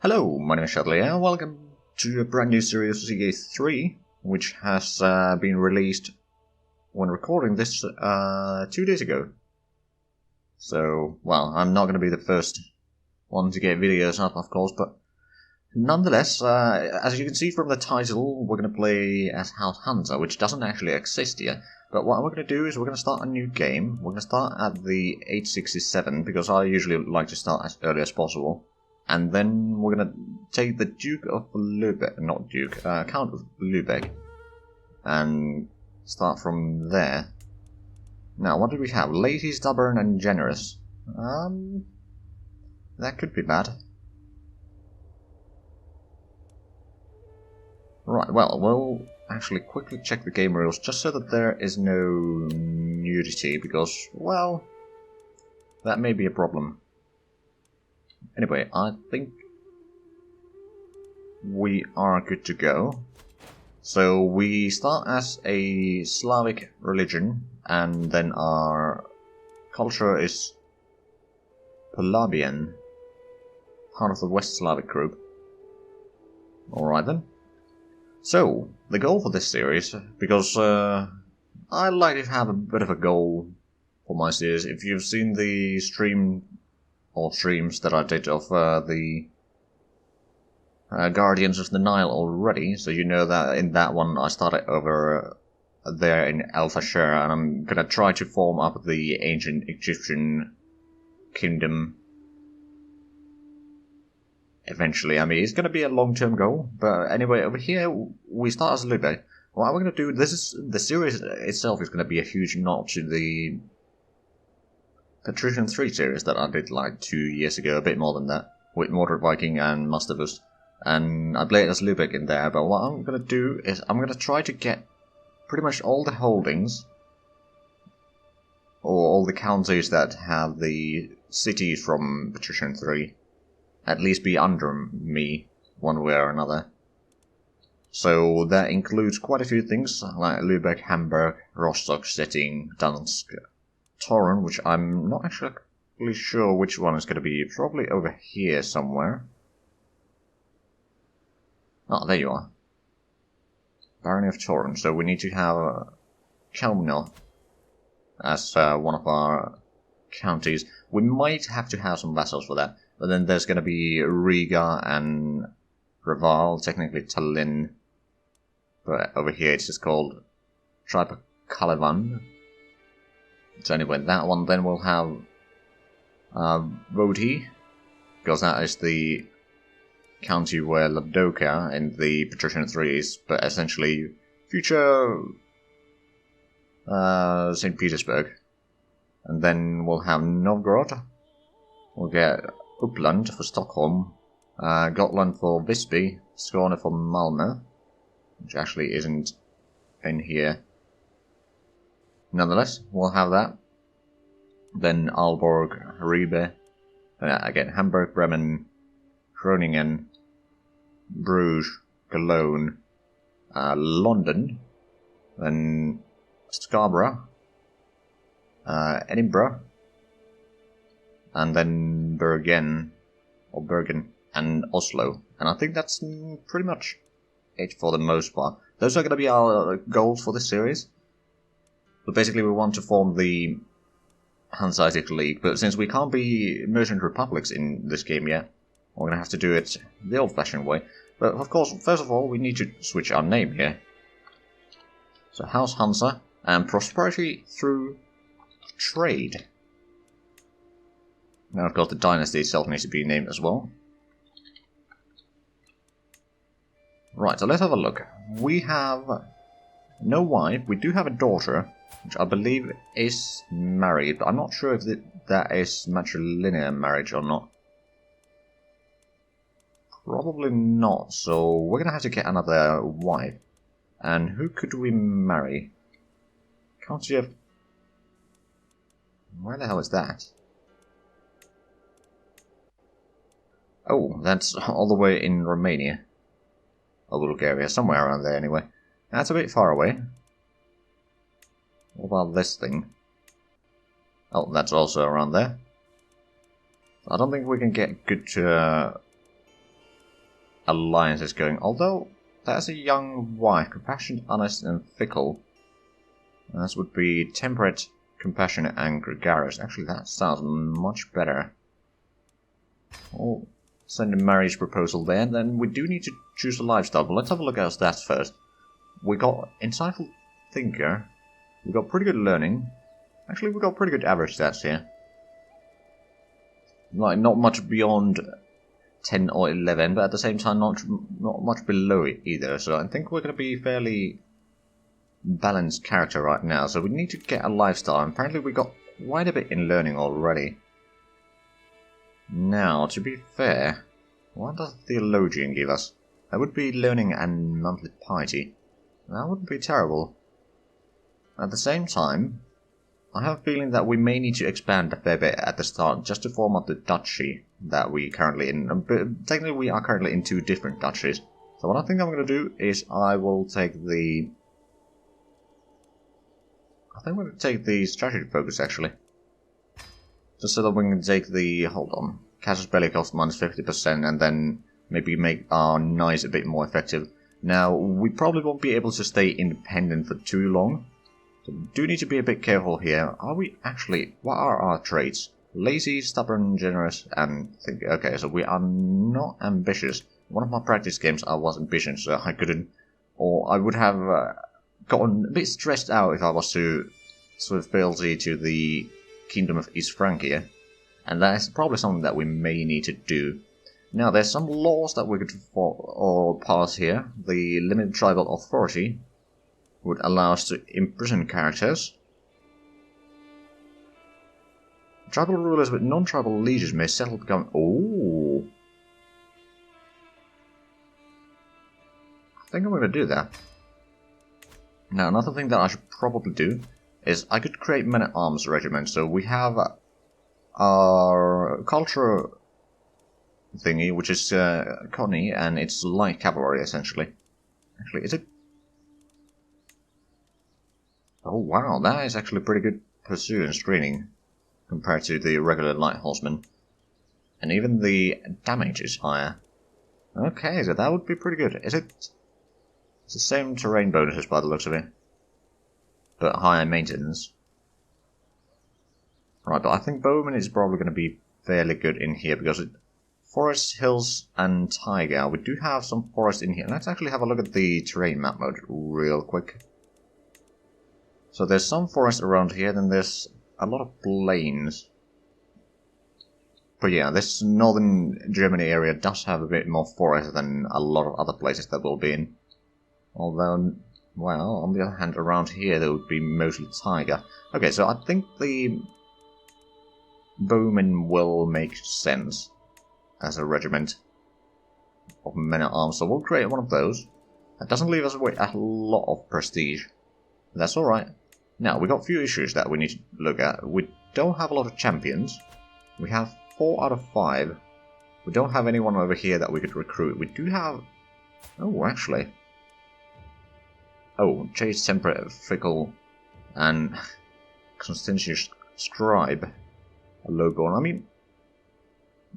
Hello, my name is Shadley, welcome to a brand new series of CK3, which has been released when recording this 2 days ago. So, well, I'm not going to be the first one to get videos up, of course, but nonetheless, as you can see from the title, we're going to play as House Hansa, which doesn't actually exist yet. But what we're going to do is we're going to start a new game. We're going to start at the 867, because I usually like to start as early as possible. And then we're going to take the Duke of Lübeck, not Duke, Count of Lübeck, and start from there. Now, what do we have? Lazy, stubborn, and generous. That could be bad. Right, well, we'll actually quickly check the game rules, just so that there is no nudity, because, well, that may be a problem. Anyway, I think we are good to go. So we start as a Slavic religion, and then our culture is Polabian, part of the West Slavic group. Alright then. So, the goal for this series, because I like to have a bit of a goal for my series. If you've seen the streams that I did of the Guardians of the Nile already, so you know that in that one I started over there in Alpha Share, and I'm gonna try to form up the ancient Egyptian kingdom eventually. I mean, it's gonna be a long-term goal, but anyway, over here we start as Lübeck. What we're gonna do, the series itself is gonna be a huge nod to the Patrician 3 series that I did like 2 years ago, a bit more than that, with Mordred Viking and Mustavus. And I played as Lübeck in there, but what I'm going to do is I'm going to try to get pretty much all the holdings, or all the counties that have the cities from Patrician 3, at least be under me, one way or another. So that includes quite a few things, like Lübeck, Hamburg, Rostock, Stettin, Dansk, Torun, which I'm not actually sure which one is going to be. Probably over here somewhere. Oh, there you are. Barony of Torun. So we need to have Kelmno as one of our counties. We might have to have some vassals for that. But then there's going to be Riga and Reval, technically Tallinn. But over here it's just called Tribe Kalevan. So anyway, that one, then we'll have Voti, because that is the county where Ladoka in the Patrician 3 is, but essentially future St. Petersburg. And then we'll have Novgorod, we'll get Uppland for Stockholm, Gotland for Visby, Skåne for Malmö, which actually isn't in here. Nonetheless, we'll have that. Then Aalborg, Ribe, again Hamburg, Bremen, Groningen, Bruges, Cologne, London, then Scarborough, Edinburgh, and then Bergen, and Oslo. And I think that's pretty much it for the most part. Those are going to be our goals for this series. But basically we want to form the Hanseatic League, but since we can't be merchant republics in this game yet, we're going to have to do it the old-fashioned way. But of course, first of all, we need to switch our name here. So House Hansa, and prosperity through trade. Now of course the dynasty itself needs to be named as well. Right, so let's have a look. We have no wife, we do have a daughter, which I believe is married, but I'm not sure if that is matrilineal marriage or not. Probably not, so we're gonna have to get another wife. And who could we marry? County of... Where the hell is that? Oh, that's all the way in Romania. Or Bulgaria, somewhere around there anyway. That's a bit far away. What about this thing? Oh, that's also around there. I don't think we can get good alliances going. Although, there's a young wife, compassionate, honest, and fickle. This would be temperate, compassionate, and gregarious. Actually, that sounds much better. I'll send a marriage proposal there, and then we do need to choose a lifestyle. But let's have a look at our stats first. We got insightful thinker. We got pretty good learning. Actually, we got pretty good average stats here. Like, not much beyond 10 or 11, but at the same time, not much below it either. So I think we're going to be fairly balanced character right now. So we need to get a lifestyle. And apparently we got quite a bit in learning already. Now, to be fair, what does theologian give us? That would be learning and monthly piety. That wouldn't be terrible. At the same time, I have a feeling that we may need to expand a fair bit at the start just to form up the duchy that we currently in. But technically we are currently in 2 different duchies. So what I think I'm going to do is I will take the... I think we're going to take the strategy focus actually. Just so that we can take the... hold on. Casus Belli cost minus 50% and then maybe make our knights a bit more effective. Now, we probably won't be able to stay independent for too long. So we do need to be a bit careful here. Are we actually... what are our traits? Lazy, stubborn, generous, and... okay, so we are not ambitious. One of my practice games I was ambitious, so I couldn't... or I would have gotten a bit stressed out if I was to sort of fealty to the Kingdom of East Francia. And that is probably something that we may need to do. Now, there's some laws that we could pass here. The limited tribal authority would allow us to imprison characters. Tribal rulers with non-tribal lieges may settle the government. Oh, I think I'm going to do that. Now, another thing that I should probably do is I could create men-at-arms regiments. So we have our culture thingy, which is Connie, and it's light cavalry essentially. Actually, is it? Oh wow, that is actually pretty good pursuit and screening compared to the regular light horsemen. And even the damage is higher. Okay, so that would be pretty good. Is it? It's the same terrain bonuses by the looks of it, but higher maintenance. Right, but I think bowman is probably going to be fairly good in here because it, forest, hills, and taiga. We do have some forest in here. Let's actually have a look at the terrain map mode real quick. So there's some forest around here, then there's a lot of plains. But yeah, this northern Germany area does have a bit more forest than a lot of other places that we'll be in. Although, well, on the other hand, around here there would be mostly taiga. Okay, so I think the bowmen will make sense as a regiment of men-at-arms, so we'll create one of those. That doesn't leave us with a lot of prestige. That's alright. Now, we got a few issues that we need to look at. We don't have a lot of champions. We have 4 out of 5. We don't have anyone over here that we could recruit. We do have... oh, actually. Oh, Chase, Temperate, Fickle, and Constantius Scribe. A lowborn. I mean,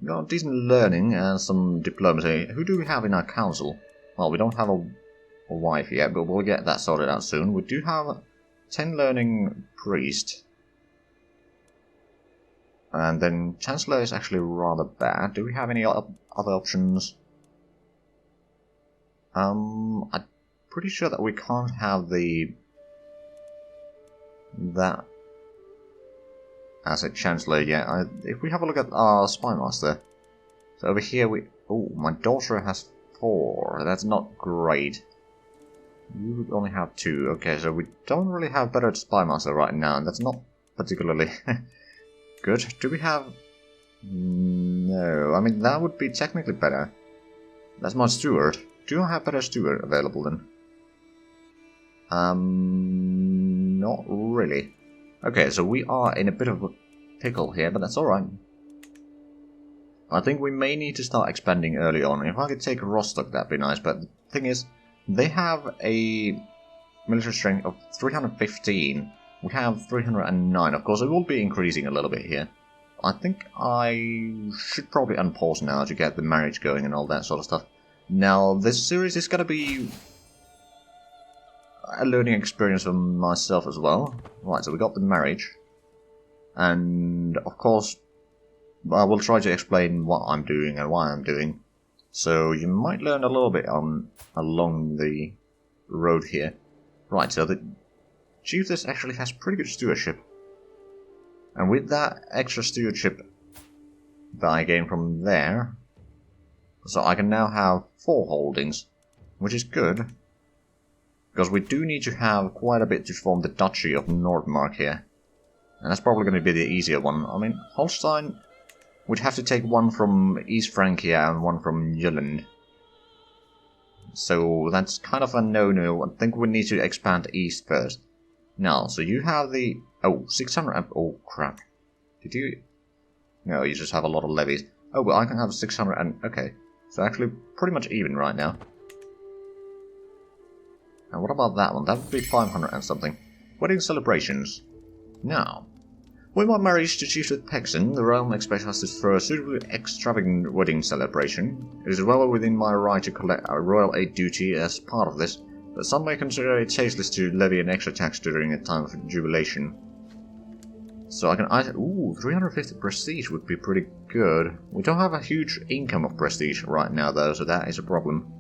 we got decent learning and some diplomacy. Who do we have in our council? Well, we don't have a wife yet, but we'll get that sorted out soon. We do have 10 learning priest. And then Chancellor is actually rather bad. Do we have any other options? I'm pretty sure that we can't have that as a Chancellor yet. If we have a look at our Spymaster. So over here we... oh, my daughter has 4. That's not great. You would only have 2. Okay, so we don't really have better Spymaster right now, and that's not particularly good. Do we have... no, I mean that would be technically better. That's my Steward. Do I have better Steward available then? Not really. Okay, so we are in a bit of a pickle here, but that's alright. I think we may need to start expanding early on. If I could take Rostock, that'd be nice, but the thing is, they have a military strength of 315. We have 309. Of course, it will be increasing a little bit here. I think I should probably unpause now to get the marriage going and all that sort of stuff. Now, this series is gonna be a learning experience for myself as well. Right, so we got the marriage. And, of course, I will try to explain what I'm doing and why I'm doing. So you might learn a little bit along the road here. Right, so the chiefess actually has pretty good stewardship. And with that extra stewardship that I gain from there, so I can now have 4 holdings, which is good. Because we do need to have quite a bit to form the Duchy of Nordmark here. And that's probably going to be the easier one. I mean, Holstein would have to take 1 from East Francia and 1 from Jutland. So that's kind of a no-no. I think we need to expand east first. Now, so you have the... Oh, 600... Oh, crap. Did you... No, you just have a lot of levies. Oh, well, I can have 600 and... Okay. So actually pretty much even right now. And what about that one? That would be 500 and something. Wedding celebrations. Now, with my marriage to Chief Pexon, the realm expects us to throw a suitably extravagant wedding celebration. It is well within my right to collect a royal aid duty as part of this, but some may consider it tasteless to levy an extra tax during a time of jubilation. So I can either... Ooh, 350 prestige would be pretty good. We don't have a huge income of prestige right now though, so that is a problem.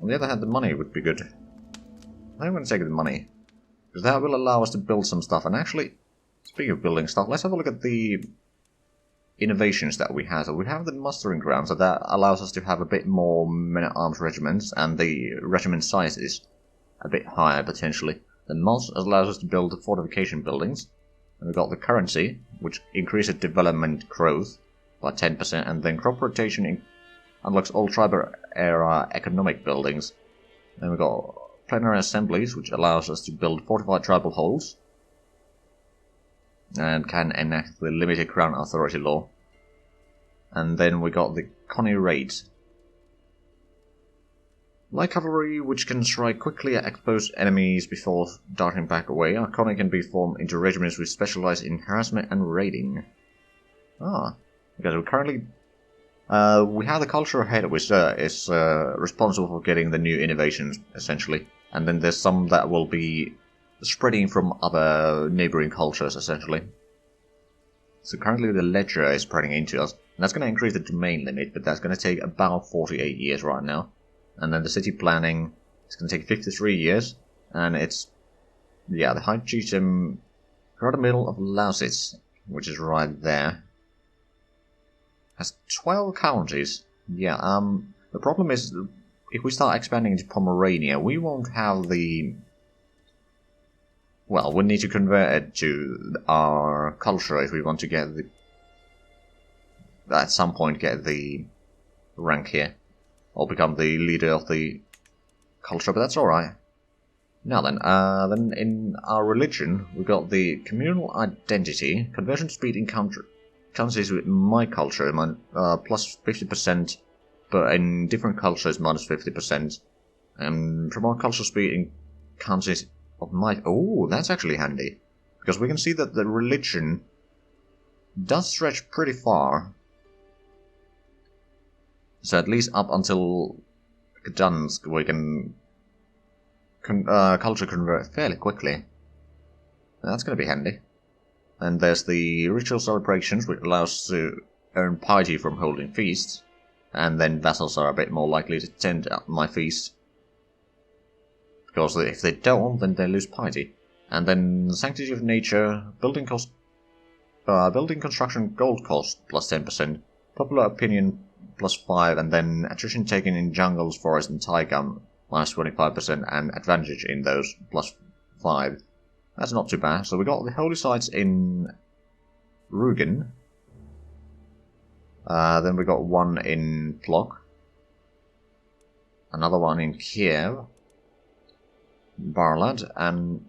On the other hand, the money would be good. I'm going to take the money, because that will allow us to build some stuff. And actually, speaking of building stuff, let's have a look at the innovations that we have. So we have the mustering ground, so that allows us to have a bit more men-at-arms regiments, and the regiment size is a bit higher potentially. The mods allows us to build the fortification buildings. And we've got the currency, which increases development growth by 10%, and then crop rotation unlocks all tribal era economic buildings. Then we've got plenary assemblies, which allows us to build fortified tribal halls, and can enact the limited crown authority law. And then we got the Connie raids. Light cavalry, which can strike quickly at exposed enemies before darting back away. Our Connie can be formed into regiments which specialize in harassment and raiding. Because we currently... we have the cultural head, which is responsible for getting the new innovations, essentially. And then there's some that will be spreading from other neighboring cultures, essentially. So currently the ledger is spreading into us. And that's going to increase the domain limit, but that's going to take about 48 years right now. And then the city planning is going to take 53 years. And it's... Yeah, the High Chiefdom... right in the middle of Lausitz, which is right there. Has 12 counties. Yeah, the problem is, if we start expanding into Pomerania, we won't have the... Well, we need to convert it to our culture if we want to get the... At some point get the rank here. Or become the leader of the culture, but that's alright. Now then in our religion, we've got the communal identity, conversion speed in countries with my culture, plus 50%, but in different cultures, minus 50%. And promote cultural speed in countries of my... Oh, that's actually handy. Because we can see that the religion does stretch pretty far. So at least up until Gdansk, we can culture convert fairly quickly. That's going to be handy. And there's the ritual celebrations, which allows us to earn piety from holding feasts. And then vassals are a bit more likely to attend my feast. Because if they don't, then they lose piety. And then Sanctity of Nature, building construction gold cost, plus 10%. Popular opinion, plus 5, and then attrition taken in jungles, forests, and taiga, minus 25%, and advantage in those, plus 5. That's not too bad. So we got the holy sites in Rugen. Then we got one in Plok. Another one in Kiev. Barlad, and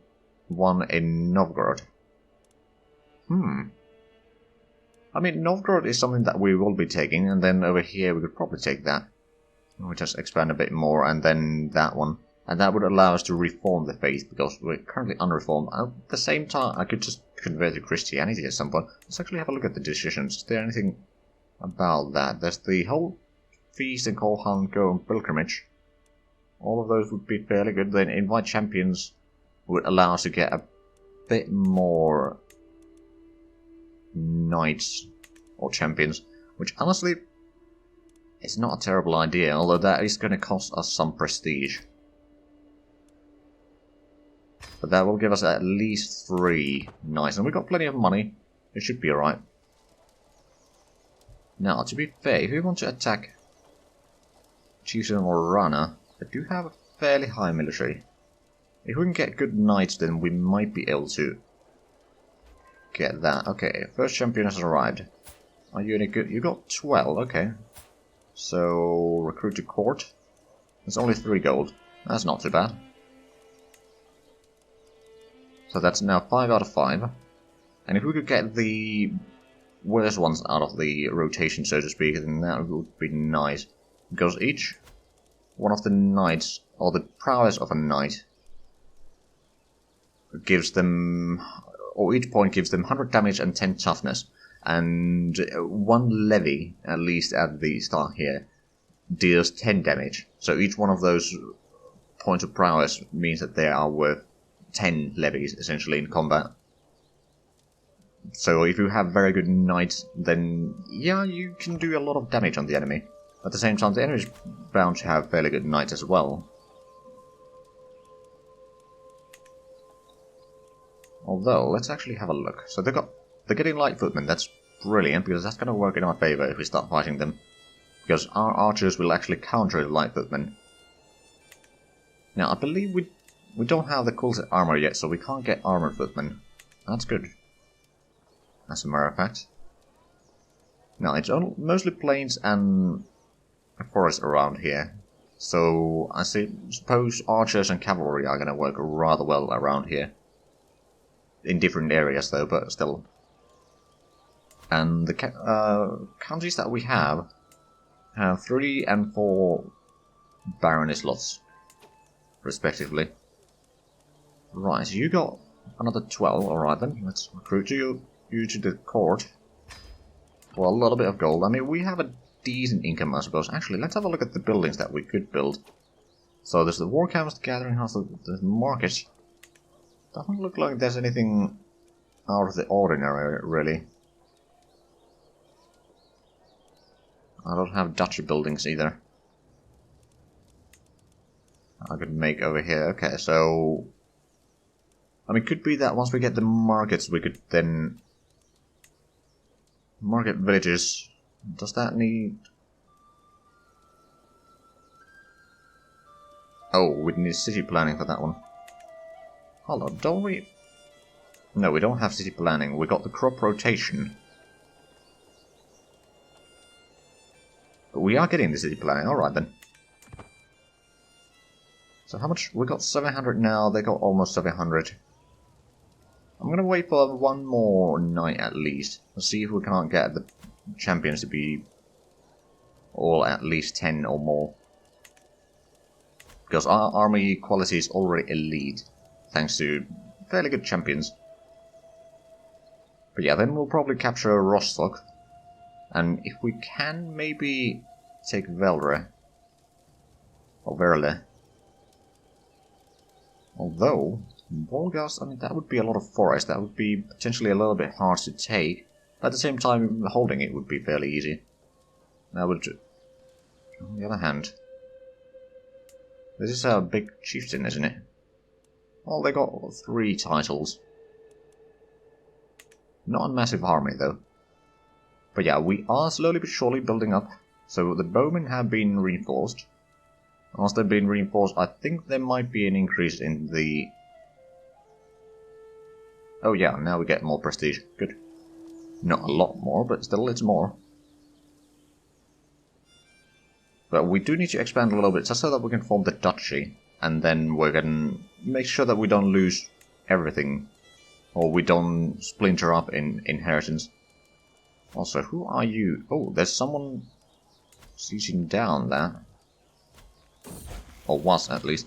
one in Novgorod. I mean, Novgorod is something that we will be taking, and then over here we could probably take that. We'll just expand a bit more, and then that one. And that would allow us to reform the faith, because we're currently unreformed. At the same time, I could just convert to Christianity at some point. Let's actually have a look at the decisions. Is there anything about that? There's the whole Feast and Call Hunt, Go and Pilgrimage. All of those would be fairly good. Then Invite Champions would allow us to get a bit more Knights or Champions, which honestly is not a terrible idea, although that is going to cost us some prestige. But that will give us at least 3 Knights, and we've got plenty of money. It should be alright. Now, to be fair, if we want to attack Chieftain or Rana, I do have a fairly high military. If we can get good Knights, then we might be able to get that. Okay, first champion has arrived. Are you any good? You got 12, okay. So, recruit to court. It's only 3 gold. That's not too bad. So that's now 5 out of 5. And if we could get the worst ones out of the rotation, so to speak, then that would be nice. Because each one of the knights, or the prowess of a knight, gives them, or each point gives them 100 damage and 10 toughness. And 1 levy, at least at the start here, deals 10 damage. So each one of those points of prowess means that they are worth 10 levies, essentially, in combat. So if you have very good knights, then yeah, you can do a lot of damage on the enemy. At the same time, the enemy is bound to have fairly good knights as well. Although, let's actually have a look. So they're getting light footmen. That's brilliant, because that's going to work in our favor if we start fighting them. Because our archers will actually counter the light footmen. Now, I believe we don't have the quilted armor yet, so we can't get armored footmen. That's good. As a matter of fact. Now, it's mostly plains and a forest around here. So, I suppose archers and cavalry are going to work rather well around here. In different areas, though, but still. And the counties that we have 3 and 4 barony slots, respectively. Right, so you got another 12, alright then. Let's recruit you to the court for a little bit of gold. I mean, we have a decent income, I suppose. Actually, let's have a look at the buildings that we could build. So there's the war camps, the gathering house, the market. Doesn't look like there's anything out of the ordinary, really. I don't have duchy buildings either. I could make over here. Okay, so I mean, it could be that once we get the markets, we could then market villages. Does that need? Oh, we need city planning for that one. Hold on, don't we? No, we don't have city planning. We got the crop rotation. But we are getting the city planning. Alright then. So how much? We got 700 now. They got almost 700. I'm gonna wait for 1 more night at least. Let's see if we can't get the champions to be all at least 10 or more. Because our army quality is already elite, thanks to fairly good champions. But yeah, then we'll probably capture Rostock. And if we can, maybe take Veldre. Or Verle. Although, Volgast, I mean, that would be a lot of forest. That would be potentially a little bit hard to take. But at the same time, holding it would be fairly easy. That would... On the other hand... This is a big chieftain, isn't it? Well, they got 3 titles. Not a massive army, though. But yeah, we are slowly but surely building up. So the bowmen have been reinforced. Once they've been reinforced, I think there might be an increase in the... Oh yeah, now we get more prestige. Good. Not a lot more, but still it's more. But we do need to expand a little bit, just so that we can form the duchy. And then we can make sure that we don't lose everything. Or we don't splinter up in inheritance. Also, who are you? Oh, there's someone sieging down that. Or was, at least.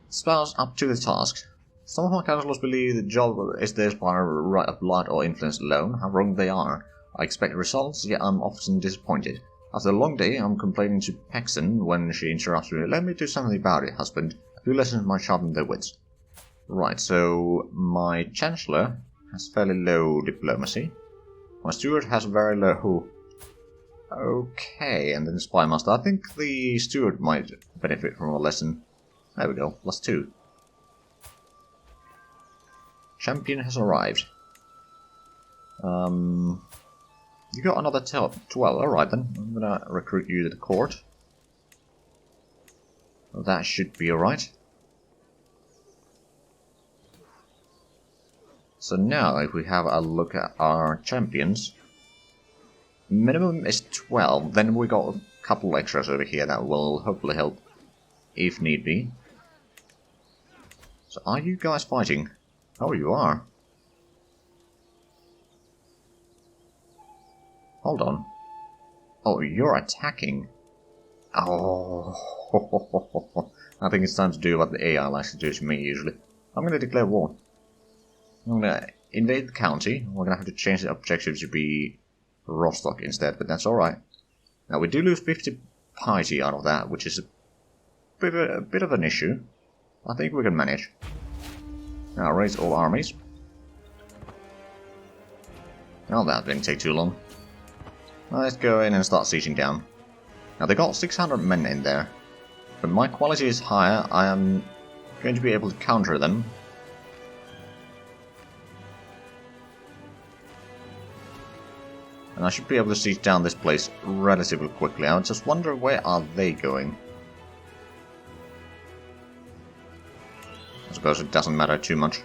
Spouse up to the task. Some of my councillors believe the job is theirs by right of blood or influence alone. How wrong they are. I expect results, yet I'm often disappointed. After a long day, I'm complaining to Paxton when she interrupts me. Let me do something about it, husband. A few lessons might sharpen their wits. Right, so my Chancellor has fairly low diplomacy. My Steward has very low... Okay, and then Spy Master. I think the Steward might benefit from a lesson. There we go, +2. Champion has arrived. You got another 12. Alright then. I'm gonna recruit you to the court. That should be alright. So now, if we have a look at our champions, minimum is 12, then we got a couple extras over here that will hopefully help if need be. So are you guys fighting? Oh, you are. Hold on. Oh, you're attacking. Oh, I think it's time to do what the AI likes to do to me usually. I'm going to declare war. I'm going to invade the county. We're going to have to change the objective to be Rostock instead, but that's alright. Now, we do lose 50 piety out of that, which is a bit of an issue. I think we can manage. Now, raise all armies. Well, that didn't take too long. Let's go in and start sieging down. Now, they got 600 men in there. But my quality is higher. I am going to be able to counter them. And I should be able to siege down this place relatively quickly. I just wonder, where are they going? I suppose it doesn't matter too much.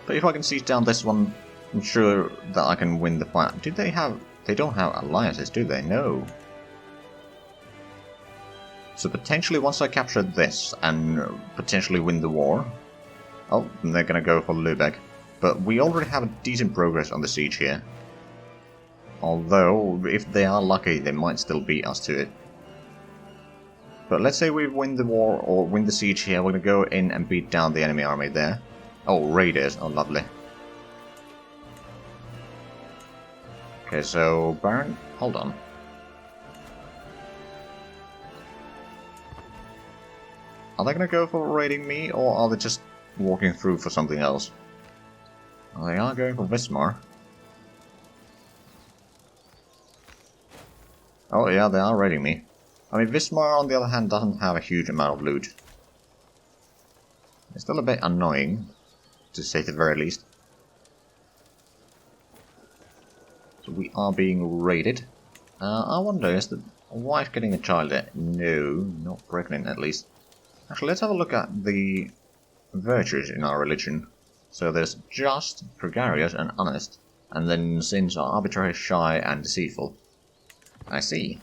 But if I can siege down this one, I'm sure that I can win the fight. Do they have... They don't have alliances, do they? No. So potentially once I capture this and potentially win the war... Oh, then they're gonna go for Lübeck. But we already have a decent progress on the siege here. Although, if they are lucky, they might still beat us to it. But let's say we win the war or win the siege here, we're gonna go in and beat down the enemy army there. Oh, raiders. Oh, lovely. Okay, so Baron, hold on. Are they gonna go for raiding me, or are they just walking through for something else? Well, they are going for Wismar. Oh yeah, they are raiding me. I mean, Wismar, on the other hand, doesn't have a huge amount of loot. It's still a bit annoying, to say the very least. So we are being raided. I wonder, is the wife getting a child there? No, not pregnant at least. Actually, let's have a look at the virtues in our religion. So there's just, gregarious, and honest. And then sins are arbitrary, shy, and deceitful. I see.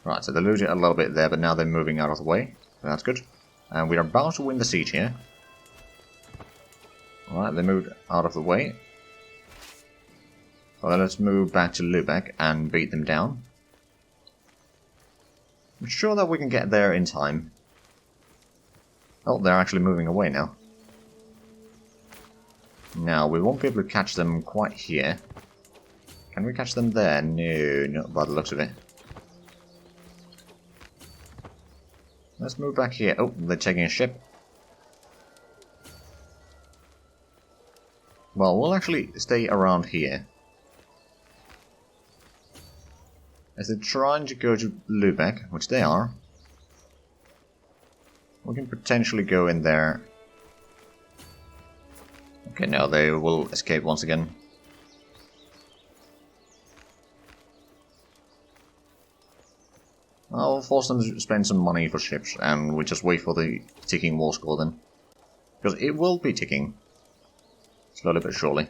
Right, so they're losing a little bit there, but now they're moving out of the way. So that's good. And we are bound to win the siege here. Alright, they moved out of the way. Well, let's move back to Lübeck and beat them down. I'm sure that we can get there in time. Oh, they're actually moving away now. Now, we won't be able to catch them quite here. Can we catch them there? No, not by the looks of it. Let's move back here. Oh, they're taking a ship. Well, we'll actually stay around here. As they're trying to go to Lübeck, which they are, we can potentially go in there. Okay, no, they will escape once again. I'll force them to spend some money for ships, and we just wait for the ticking war score then. Because it will be ticking. Slowly but surely.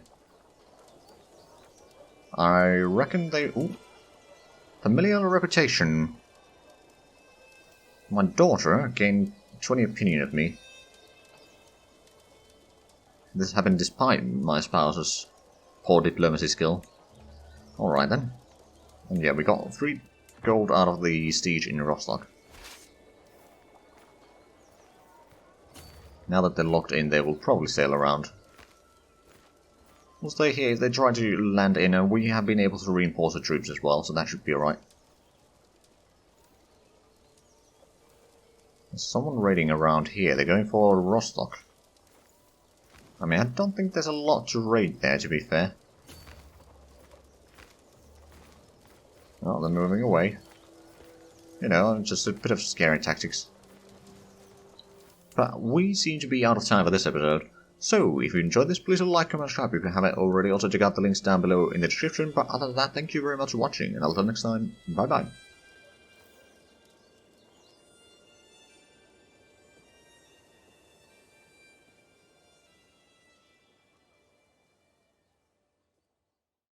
I reckon they... Ooh. Familiar reputation. My daughter gained 20 opinion of me. This happened despite my spouse's poor diplomacy skill. Alright then. And yeah, we got 3 gold out of the siege in Rostock. Now that they're locked in, they will probably sail around. We'll stay here if they try to land in, and we have been able to reinforce the troops as well, so that should be alright. There's someone raiding around here. They're going for Rostock. I mean, I don't think there's a lot to raid there, to be fair. Oh, they're moving away. You know, just a bit of scary tactics. But we seem to be out of time for this episode. So, if you enjoyed this, please like, comment, subscribe if you haven't already. Also check out the links down below in the description. But other than that, thank you very much for watching, and until next time, bye bye.